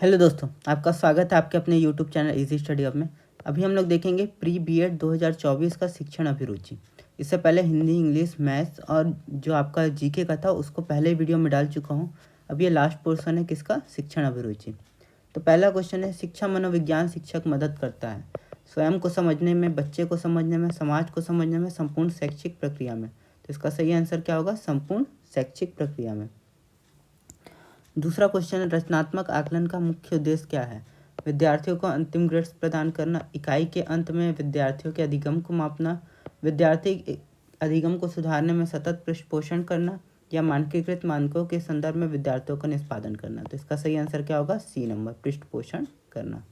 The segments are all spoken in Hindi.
हेलो दोस्तों, आपका स्वागत है आपके अपने YouTube channel easy study hub में। अभी हम लोग देखेंगे प्री बीएड 2024 का शिक्षण अभिरुचि। इससे पहले हिंदी, इंग्लिश, मैथ्स और जो आपका जीके का था उसको पहले वीडियो में डाल चुका हूँ। अब ये लास्ट पोर्शन है किसका, शिक्षण अभिरुचि। तो पहला क्वेश्चन है, शिक्षा मनोविज्ञान शिक्षक मदद करता है स्वयं को समझने में, बच्चे को समझने में, समाज को समझने में, संपूर्ण शैक्षिक प्रक्रिया में। तो इसका सही आंसर क्या होगा, संपूर्ण शैक्षिक प्रक्रिया में। दूसरा क्वेश्चन है, रचनात्मक आकलन का मुख्य उद्देश्य क्या है। विद्यार्थियों को अंतिम ग्रेड्स प्रदान करना, इकाई के अंत में विद्यार्थियों के अधिगम को मापना, विद्यार्थी अधिगम को सुधारने में सतत पृष्ठपोषण करना, या मानकीकृत मानकों के संदर्भ में विद्यार्थियों का निष्पादन करना। तो इसका सही आंसर क्या होगा, सी नंबर, पृष्ठपोषण करना।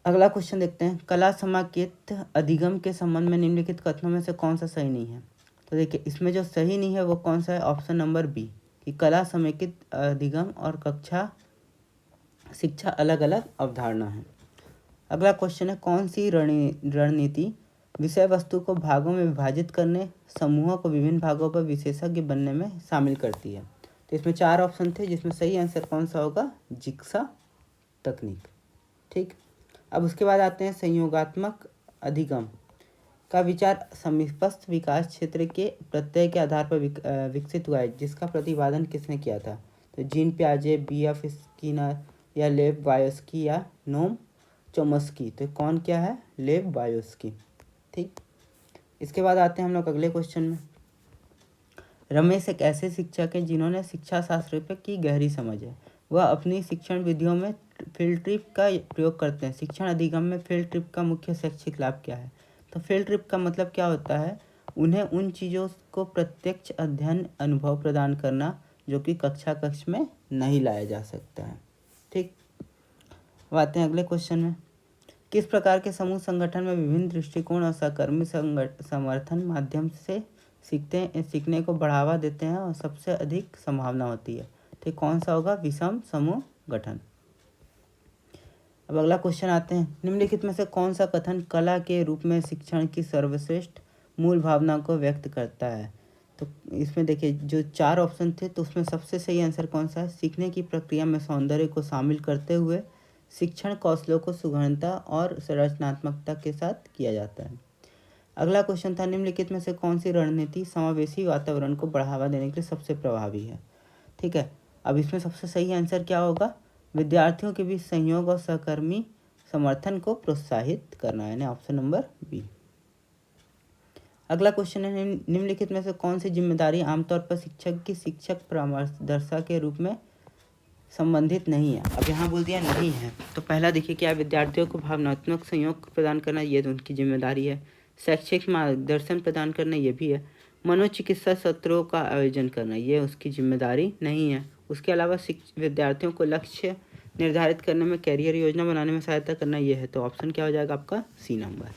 अगला क्वेश्चन देखते हैं, कला समाकेत अधिगम के संबंध में निम्नलिखित कथनों में से कौन सा सही नहीं है। तो देखिए, इसमें जो सही नहीं है वो कौन सा है, ऑप्शन नंबर बी, कि कला समेकित अधिगम और कक्षा शिक्षा अलग अलग अवधारणा है। अगला क्वेश्चन है, कौन सी रणनीति विषय वस्तु को भागों में विभाजित करने, समूहों को विभिन्न भागों पर विशेषज्ञ बनने में शामिल करती है। तो इसमें 4 ऑप्शन थे, जिसमें सही आंसर कौन सा होगा, जिक्सा तकनीक। ठीक, अब उसके बाद आते हैं, संयोगात्मक अधिगम का विचार समीपस्थ विकास क्षेत्र के प्रत्यय के आधार पर विकसित हुआ है, जिसका प्रतिपादन किसने किया था। तो जीन पियाजे, बी.एफ. स्किनर, या लेव वायोस्की, या नोम चोम्स्की। तो कौन क्या है, लेव वायोस्की। ठीक, इसके बाद आते हैं हम लोग अगले क्वेश्चन में। रमेश एक ऐसे शिक्षक हैं जिन्होंने शिक्षा शास्त्र पर की गहरी समझ है। वह अपनी शिक्षण विधियों में फील्ड ट्रिप का प्रयोग करते हैं। शिक्षण अधिगम में फील्ड ट्रिप का मुख्य शैक्षिक लाभ क्या है। तो फील्ड ट्रिप का मतलब क्या होता है, उन्हें उन चीज़ों को प्रत्यक्ष अध्ययन अनुभव प्रदान करना जो कि कक्षा कक्ष में नहीं लाया जा सकता है। ठीक, अब आते हैं अगले क्वेश्चन में। किस प्रकार के समूह संगठन में विभिन्न दृष्टिकोण और सहकर्मी समर्थन माध्यम से सीखने को बढ़ावा देते हैं और सबसे अधिक संभावना होती है। ठीक, कौन सा होगा, विषम समूह गठन। अब अगला क्वेश्चन आते हैं, निम्नलिखित में से कौन सा कथन कला के रूप में शिक्षण की सर्वश्रेष्ठ मूल भावना को व्यक्त करता है। तो इसमें देखिए, जो 4 ऑप्शन थे तो उसमें सबसे सही आंसर कौन सा है, सीखने की प्रक्रिया में सौंदर्य को शामिल करते हुए शिक्षण कौशलों को सुगहनता और रचनात्मकता के साथ किया जाता है। अगला क्वेश्चन था, निम्नलिखित में से कौन सी रणनीति समावेशी वातावरण को बढ़ावा देने के लिए सबसे प्रभावी है। ठीक है, अब इसमें सबसे सही आंसर क्या होगा, विद्यार्थियों के बीच सहयोग और सहकर्मी समर्थन को प्रोत्साहित करना, यानी ऑप्शन नंबर बी। अगला क्वेश्चन है, निम्नलिखित में से कौन सी जिम्मेदारी आमतौर पर शिक्षक की शिक्षक परामर्शदाता के रूप में संबंधित नहीं है। अब यहाँ बोल दिया नहीं है, तो पहला देखिए क्या, विद्यार्थियों को भावनात्मक सहयोग प्रदान करना, ये तो उनकी जिम्मेदारी है। शैक्षिक मार्गदर्शन प्रदान करना, ये भी है। मनोचिकित्सा सत्रों का आयोजन करना, ये उसकी जिम्मेदारी नहीं है। उसके अलावा विद्यार्थियों को लक्ष्य निर्धारित करने में, कैरियर योजना बनाने में सहायता करना, ये है। तो ऑप्शन क्या हो जाएगा आपका, सी नंबर।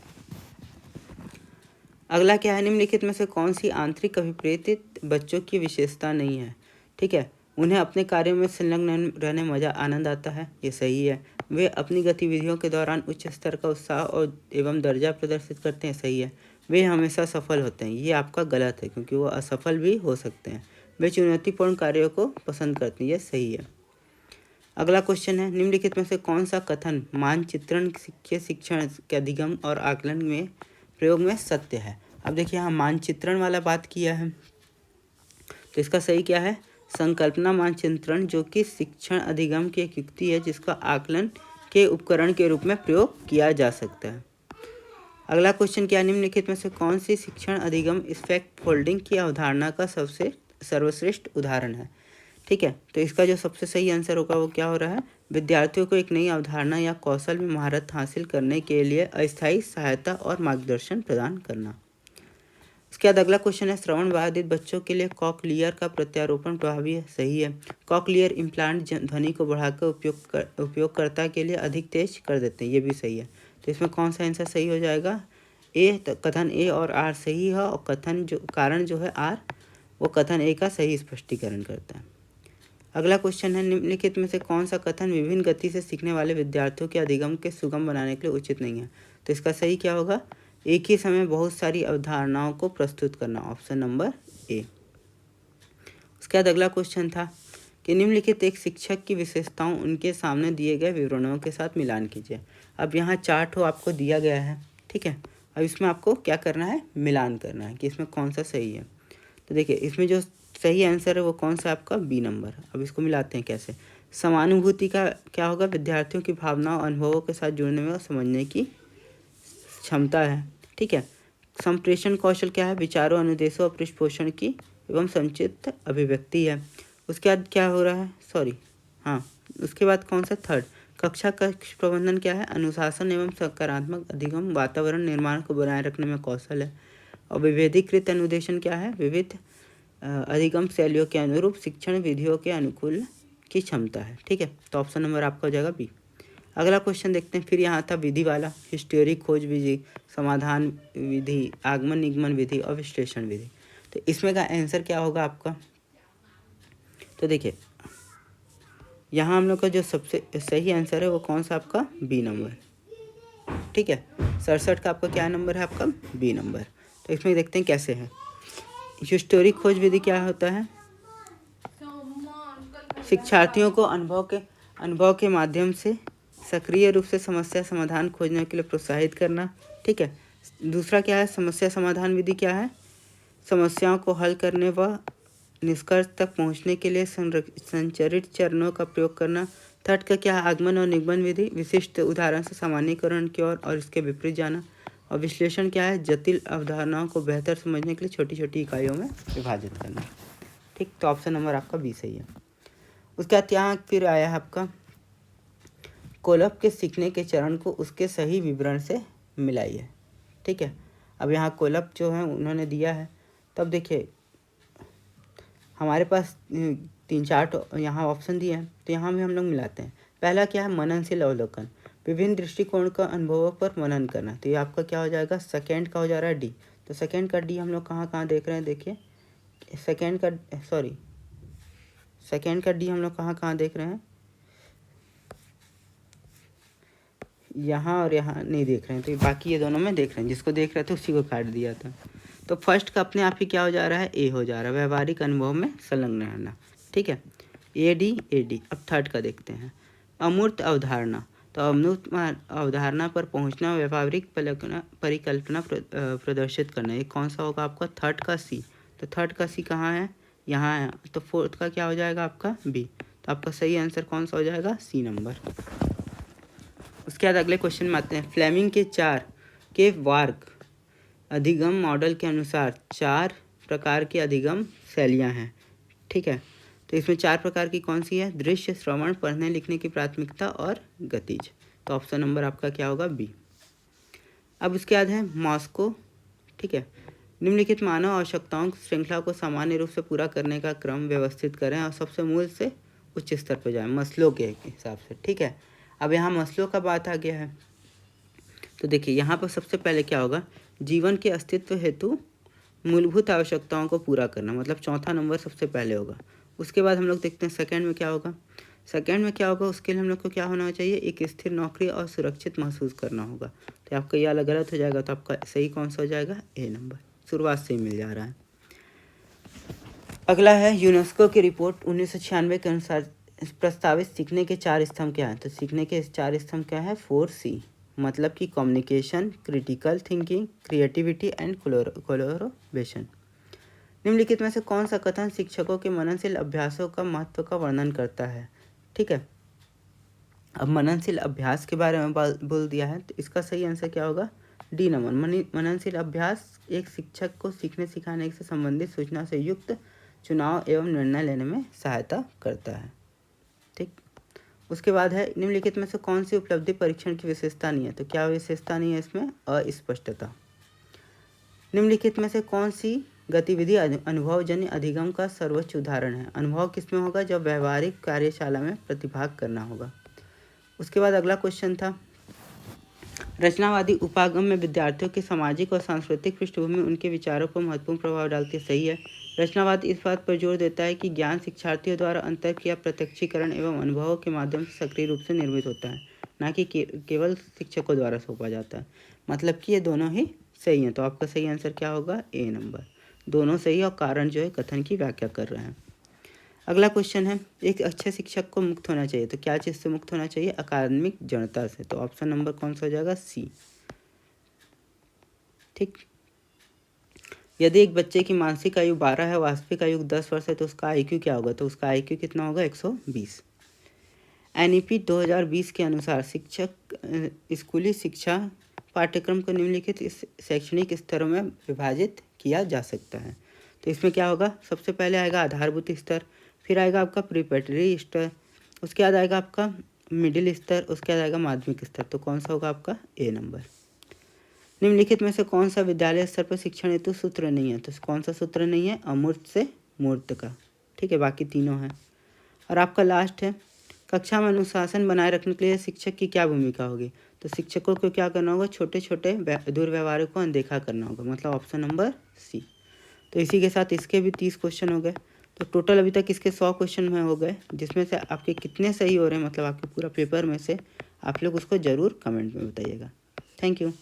अगला क्या है, निम्नलिखित में से कौन सी आंतरिक अभिप्रेरित बच्चों की विशेषता नहीं है। ठीक है, उन्हें अपने कार्यों में संलग्न रहने मजा आनंद आता है, ये सही है। वे अपनी गतिविधियों के दौरान उच्च स्तर का उत्साह और एवं दर्जा प्रदर्शित करते हैं, सही है। वे हमेशा सफल होते हैं, ये आपका गलत है, क्योंकि वो असफल भी हो सकते हैं। वे चुनौतीपूर्ण कार्यों को पसंद करते हैं, ये सही है। अगला क्वेश्चन है, निम्नलिखित में से कौन सा कथन मानचित्रण के शिक्षण के अधिगम और आकलन में प्रयोग में सत्य है। अब देखिए, यहाँ मानचित्रण वाला बात किया है, तो इसका सही क्या है, संकल्पना मानचित्रण, जो कि शिक्षण अधिगम की एक युक्ति है जिसका आकलन के उपकरण के रूप में प्रयोग किया जा सकता है। अगला क्वेश्चन क्या, निम्नलिखित में से कौन सी शिक्षण अधिगम स्फैक्ट फोल्डिंग की अवधारणा का सबसे सर्वश्रेष्ठ उदाहरण है। ठीक है, तो इसका जो सबसे सही आंसर होगा वो क्या हो रहा है, विद्यार्थियों को एक नई अवधारणा या कौशल में महारत हासिल करने के लिए अस्थायी सहायता और मार्गदर्शन प्रदान करना। इसके बाद अगला क्वेश्चन है, श्रवण बाधित बच्चों के लिए कॉकलियर का प्रत्यारोपण प्रभावी है, सही है। कॉकलियर इम्प्लांट ध्वनि को बढ़ाकर उपयोगकर्ता के लिए अधिक तेज कर देते हैं, ये भी सही है। तो इसमें कौन सा आंसर सही हो जाएगा, ए। कथन ए और आर सही है, और कथन जो कारण जो है आर, वो कथन ए का सही स्पष्टीकरण करता है। अगला क्वेश्चन है, निम्नलिखित में से कौन सा कथन विभिन्न गति से सीखने वाले विद्यार्थियों के अधिगम के सुगम बनाने के लिए उचित नहीं है। तो इसका सही क्या होगा, एक ही समय बहुत सारी अवधारणाओं को प्रस्तुत करना, ऑप्शन नंबर ए। उसके बाद अगला क्वेश्चन था कि निम्नलिखित एक शिक्षक की विशेषताओं उनके सामने दिए गए विवरणों के साथ मिलान कीजिए। अब यहाँ चार्ट हो आपको दिया गया है, ठीक है। अब इसमें आपको क्या करना है, मिलान करना है कि इसमें कौन सा सही है। तो देखिए इसमें जो सही आंसर है वो कौन सा आपका बी नंबर। अब इसको मिलाते हैं कैसे। समानुभूति का क्या होगा, विद्यार्थियों की भावनाओं अनुभवों के साथ जुड़ने में और समझने की क्षमता है, ठीक है। संप्रेषण कौशल क्या है, विचारों अनुदेशों और पृष्ठपोषण की एवं संचित अभिव्यक्ति है। उसके बाद क्या हो रहा है, उसके बाद कौन सा थर्ड, कक्षा कक्ष प्रबंधन क्या है, अनुशासन एवं सकारात्मक अधिगम वातावरण निर्माण को बनाए रखने में कौशल है। और विभेदीकृत अनुदेशन क्या है, विविध अधिगम शैलियों के अनुरूप शिक्षण विधियों के अनुकूल की क्षमता है, ठीक है। तो ऑप्शन नंबर आपका हो जाएगा बी। अगला क्वेश्चन देखते हैं। फिर यहाँ था विधि वाला, हिस्टोरी खोज विधि, समाधान विधि, आगमन निगमन विधि और विश्लेषण विधि। तो इसमें का आंसर क्या होगा आपका। तो देखिए यहाँ हम लोग का जो सबसे सही आंसर है वो कौन सा आपका बी नंबर, ठीक है। 67 का आपका क्या नंबर है, आपका बी नंबर। तो इसमें देखते हैं कैसे है। हिस्टोरी खोज विधि क्या होता है, शिक्षार्थियों को अनुभव के माध्यम से सक्रिय रूप से समस्या समाधान खोजने के लिए प्रोत्साहित करना, ठीक है। दूसरा क्या है, समस्या समाधान विधि क्या है, समस्याओं को हल करने व निष्कर्ष तक पहुंचने के लिए संरचित चरणों का प्रयोग करना। थर्ड का क्या है, आगमन और निगमन विधि, विशिष्ट उदाहरण से सामान्यीकरण की ओर और इसके विपरीत जाना। और विश्लेषण क्या है, जटिल अवधारणाओं को बेहतर समझने के लिए छोटी छोटी इकाइयों में विभाजित करना, ठीक। तो ऑप्शन नंबर आपका बी सही है। उसके बाद यहाँ फिर आया है आपका कोलब के सीखने के चरण को उसके सही विवरण से मिलाइए, ठीक है। अब यहाँ कोलब जो है उन्होंने दिया है। तब देखिए हमारे पास 3-4 यहाँ ऑप्शन दिए हैं, तो यहाँ भी हम लोग मिलाते हैं। पहला क्या है, मननशील अवलोकन, विभिन्न दृष्टिकोण का अनुभवों पर मनन करना। तो ये आपका क्या हो जाएगा, सेकेंड का हो जा रहा है डी। तो सेकेंड का डी हम लोग कहाँ कहाँ देख रहे हैं, देखिए सेकेंड का डी हम लोग कहाँ कहाँ देख रहे हैं, यहाँ और यहाँ नहीं देख रहे हैं। तो बाकी ये दोनों में देख रहे हैं, जिसको देख रहे थे उसी को काट दिया था। तो फर्स्ट का अपने आप ही क्या हो जा रहा है, ए हो जा रहा है, व्यवहारिक अनुभव में संलग्न रहना, ठीक है। A D. अब थर्ड का देखते हैं, अमूर्त अवधारणा। तो अमूर्त अवधारणा पर पहुंचना, व्यावहारिक परिकल्पना प्रदर्शित करना। ये कौन सा होगा आपका, थर्ड का सी। तो थर्ड का सी कहाँ है, यहाँ है। तो फोर्थ का क्या हो जाएगा आपका बी। तो आपका सही आंसर कौन सा हो जाएगा, सी नंबर। उसके बाद अगले क्वेश्चन में आते हैं। फ्लेमिंग के 4 के वार्ग अधिगम मॉडल के अनुसार 4 प्रकार की अधिगम शैलियाँ हैं, ठीक है। तो इसमें 4 प्रकार की कौन सी है, दृश्य, श्रवण, पढ़ने लिखने की प्राथमिकता और गतिज। तो ऑप्शन नंबर आपका क्या होगा, बी। अब उसके बाद है मॉस्को, ठीक है। निम्नलिखित मानव आवश्यकताओं की श्रृंखला को सामान्य रूप से पूरा करने का क्रम व्यवस्थित करें और सबसे मूल से उच्च स्तर पर जाएं, मस्लो के हिसाब से, ठीक है। अब यहाँ मस्लो का बात आ गया है। तो देखिए यहाँ पर सबसे पहले क्या होगा, जीवन के अस्तित्व हेतु मूलभूत आवश्यकताओं को पूरा करना, मतलब चौथा नंबर सबसे पहले होगा। उसके बाद हम लोग देखते हैं सेकंड में क्या होगा। उसके लिए हम लोग को क्या होना चाहिए, एक स्थिर नौकरी और सुरक्षित महसूस करना होगा। तो आपका ये अलग गलत हो जाएगा, तो आपका सही कौन सा हो जाएगा, ए नंबर। शुरुआत से ही मिल जा रहा है। अगला है यूनेस्को की रिपोर्ट 1996 के अनुसार प्रस्तावित सीखने के 4 स्तंभ क्या हैं। तो सीखने के 4 स्तंभ क्या है, 4C, मतलब कि communication, critical thinking, creativity and collaboration. निम्नलिखित में से कौन सा कथन शिक्षकों के मननशील अभ्यासों का महत्व का वर्णन करता है, ठीक है। अब मननशील अभ्यास के बारे में बोल दिया है, तो इसका सही आंसर क्या होगा, डी नंबर। मननशील अभ्यास एक शिक्षक को सीखने सिखाने से संबंधित सूचना से युक्त चुनाव एवं निर्णय लेने में सहायता करता है, ठीक। उसके बाद है निम्नलिखित में से कौन सी उपलब्धि परीक्षण की विशेषता नहीं है। तो क्या विशेषता नहीं है इसमें, अस्पष्टता। निम्नलिखित में से कौन सी गतिविधि अनुभवजन्य अधिगम का सर्वोच्च उदाहरण है। अनुभव किसमें होगा, जब व्यवहारिक कार्यशाला में प्रतिभाग करना होगा। उसके बाद अगला क्वेश्चन था, रचनावादी उपागम में विद्यार्थियों की सामाजिक और सांस्कृतिक पृष्ठभूमि उनके विचारों पर महत्वपूर्ण प्रभाव डालती है, सही है। रचनावाद इस बात पर जोर देता है कि ज्ञान शिक्षार्थियों द्वारा अंतर्क्रिया, प्रत्यक्षीकरण एवं अनुभवों के माध्यम से सक्रिय रूप से निर्मित होता है, न कि केवल शिक्षकों द्वारा सौंपा जाता है। मतलब कि ये दोनों ही सही हैं। तो आपका सही आंसर क्या होगा, ए नंबर। दोनों सही और कारण जो है कथन की व्याख्या कर रहे हैं। अगला क्वेश्चन है, एक अच्छे शिक्षक को मुक्त होना चाहिए, तो क्या चीज़ से मुक्त होना चाहिए? अकादमिक जड़ता से। तो ऑप्शन नंबर कौन सा हो जाएगा? सी। ठीक। यदि एक बच्चे की मानसिक आयु 12 है, वास्तविक आयु 10 वर्ष है, तो उसका IQ क्या होगा? तो उसका IQ कितना होगा? 120। NEP 2020 के अनुसार स्कूली शिक्षा पाठ्यक्रम को निम्नलिखित इस शैक्षणिक स्तरों में विभाजित किया जा सकता है। तो इसमें क्या होगा? सबसे पहले आएगा आधारभूत स्तर, फिर आएगा आपका प्रीपैटरी स्तर, उसके बाद आएगा आपका मिडिल स्तर, उसके बाद आएगा माध्यमिक स्तर। तो कौन सा होगा आपका? ए नंबर। निम्नलिखित में से कौन सा विद्यालय स्तर पर शिक्षण हेतु सूत्र नहीं है? तो कौन सा सूत्र नहीं है? अमूर्त से मूर्त का। ठीक है, बाकी तीनों हैं। और आपका लास्ट है, कक्षा में अनुशासन बनाए रखने के लिए शिक्षक की क्या भूमिका होगी? तो शिक्षकों को क्या करना होगा? छोटे छोटे दुर्व्यवहारों को अनदेखा करना होगा, मतलब ऑप्शन नंबर सी। तो इसी के साथ इसके भी 30 क्वेश्चन हो गए। तो टोटल अभी तक इसके 100 क्वेश्चन में हो गए, जिसमें से आपके कितने सही हो रहे हैं, मतलब आपके पूरा पेपर में से, आप लोग उसको ज़रूर कमेंट में बताइएगा। Thank you.